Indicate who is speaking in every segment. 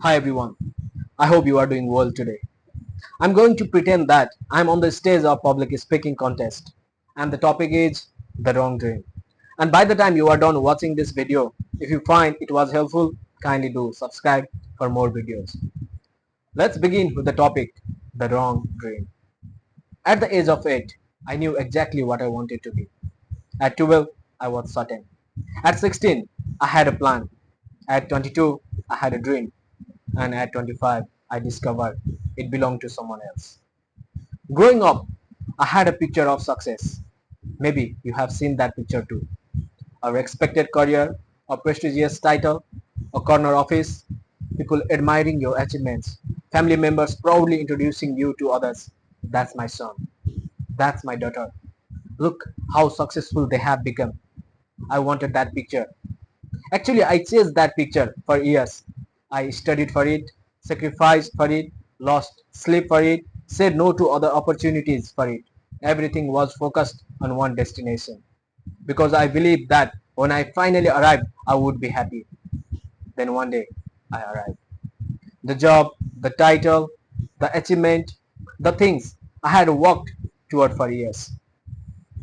Speaker 1: Hi everyone, I hope you are doing well today. I'm going to pretend that I'm on the stage of public speaking contest and the topic is the wrong dream. And by the time you are done watching this video, if you find it was helpful, kindly do subscribe for more videos. Let's begin with the topic, the wrong dream. At the age of 8, I knew exactly what I wanted to be. At 12, I was certain. At 16, I had a plan. At 22, I had a dream. And at 25, I discovered it belonged to someone else. Growing up, I had a picture of success. Maybe you have seen that picture too. A respected career, a prestigious title, a corner office, people admiring your achievements, family members proudly introducing you to others. That's my son. That's my daughter. Look how successful they have become. I wanted that picture. Actually, I chased that picture for years. I studied for it, sacrificed for it, lost sleep for it, said no to other opportunities for it. Everything was focused on one destination. Because I believed that when I finally arrived, I would be happy. Then one day, I arrived. The job, the title, the achievement, the things I had worked toward for years.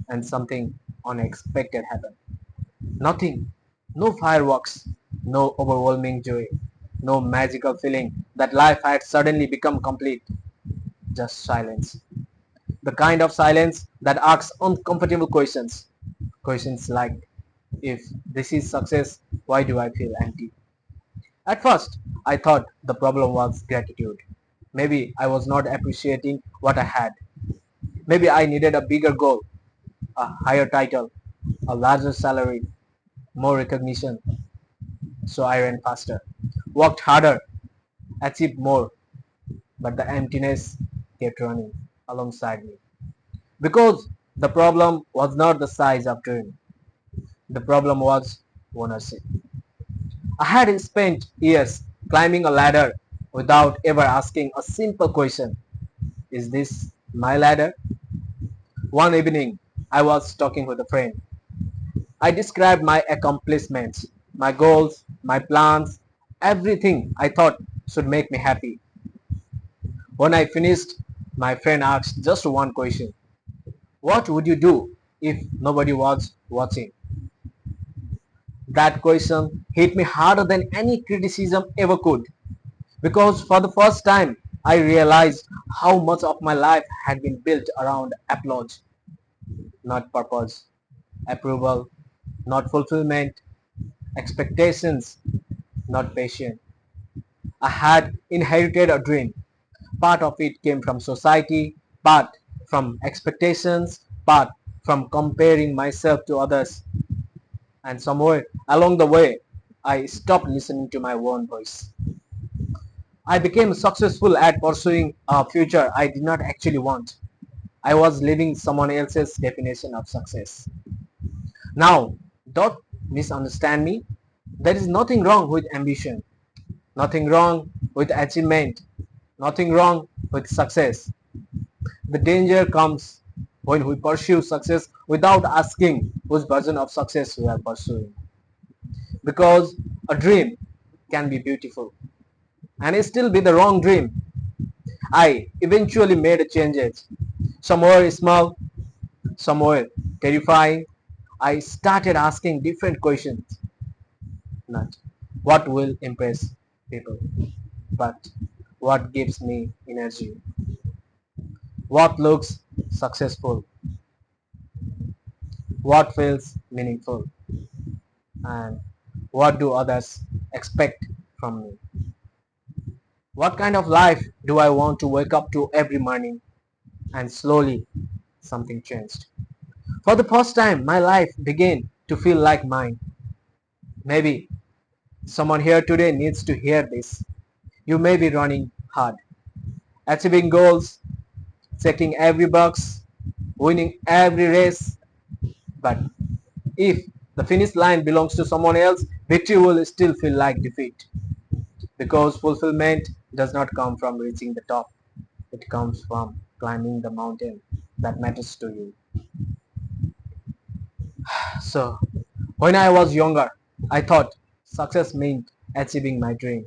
Speaker 1: And something unexpected happened. Nothing. No fireworks. No overwhelming joy. No magical feeling that life had suddenly become complete. Just silence. The kind of silence that asks uncomfortable questions. Questions like, if this is success, why do I feel empty? At first, I thought the problem was gratitude. Maybe I was not appreciating what I had. Maybe I needed a bigger goal, a higher title, a larger salary, more recognition. So I ran faster, worked harder, achieved more, but the emptiness kept running alongside me. Because the problem was not the size of dream, the problem was ownership. I had spent years climbing a ladder without ever asking a simple question. Is this my ladder? One evening, I was talking with a friend. I described my accomplishments, my goals, my plans, everything I thought should make me happy. When I finished, my friend asked just one question. What would you do if nobody was watching? That question hit me harder than any criticism ever could. Because for the first time, I realized how much of my life had been built around applause, not purpose, approval, not fulfillment, expectations, not passion. I had inherited a dream. Part of it came from society, part from expectations, part from comparing myself to others. And somewhere along the way, I stopped listening to my own voice. I became successful at pursuing a future I did not actually want. I was living someone else's definition of success. Now, don't misunderstand me. There is nothing wrong with ambition, nothing wrong with achievement, nothing wrong with success. The danger comes when we pursue success without asking whose version of success we are pursuing. Because a dream can be beautiful and it still be the wrong dream. I eventually made changes. Some were small, some were terrifying. I started asking different questions. Not what will impress people, but what gives me energy, what looks successful, what feels meaningful, and what do others expect from me. What kind of life do I want to wake up to every morning? And slowly something changed. For the first time, my life began to feel like mine. Maybe someone here today needs to hear this. You may be running hard, achieving goals, checking every box, winning every race, but if the finish line belongs to someone else, victory will still feel like defeat. Because fulfillment does not come from reaching the top, it comes from climbing the mountain that matters to you. So, when I was younger, I thought success meant achieving my dream.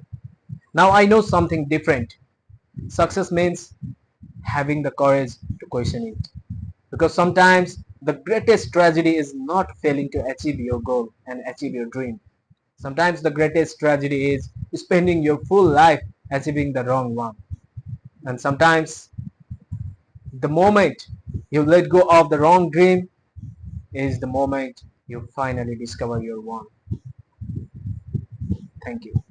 Speaker 1: Now I know something different. Success means having the courage to question it. Because sometimes the greatest tragedy is not failing to achieve your goal and achieve your dream. Sometimes the greatest tragedy is spending your full life achieving the wrong one. And sometimes the moment you let go of the wrong dream is the moment you finally discover your one. Thank you.